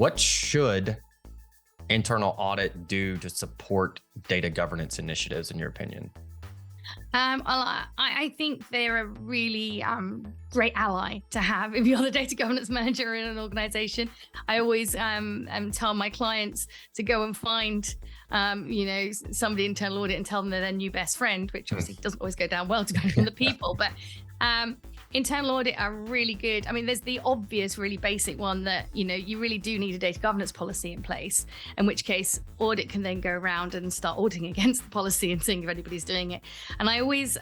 What should internal audit do to support data governance initiatives, in your opinion? I think they're a really great ally to have if you're the data governance manager in an organization. I always tell my clients to go and find somebody in internal audit and tell them they're their new best friend, which obviously doesn't always go down well depending on the people. But internal audit are really good. I mean, there's the obvious, really basic one that, you really do need a data governance policy in place, in which case audit can then go around and start auditing against the policy and seeing if anybody's doing it. And I always,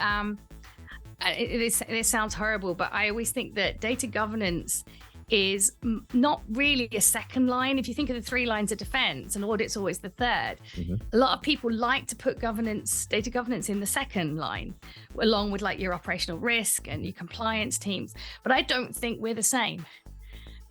it sounds horrible, but I always think that data governance is not really a second line. If you think of the 3 lines of defense, and audit's always the third, a lot of people like to put data governance in the second line, along with like your operational risk and your compliance teams. But I don't think we're the same,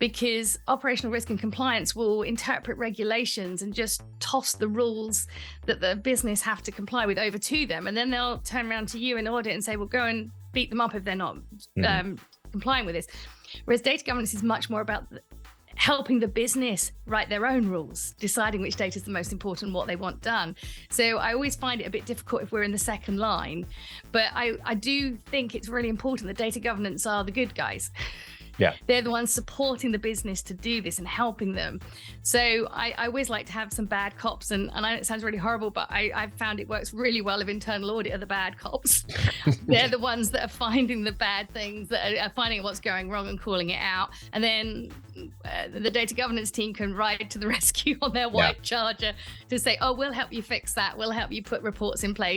because operational risk and compliance will interpret regulations and just toss the rules that the business have to comply with over to them. And then they'll turn around to you in audit and say, well, go and beat them up if they're not complying with this. Whereas data governance is much more about helping the business write their own rules, deciding which data is the most important, what they want done. So I always find it a bit difficult if we're in the second line, but I do think it's really important that data governance are the good guys. Yeah. They're the ones supporting the business to do this and helping them. So I always like to have some bad cops. And I know it sounds really horrible, but I've found it works really well if internal audit are the bad cops. They're the ones that are finding the bad things, that are finding what's going wrong and calling it out. And then the data governance team can ride to the rescue on their white charger to say, oh, we'll help you fix that. We'll help you put reports in place.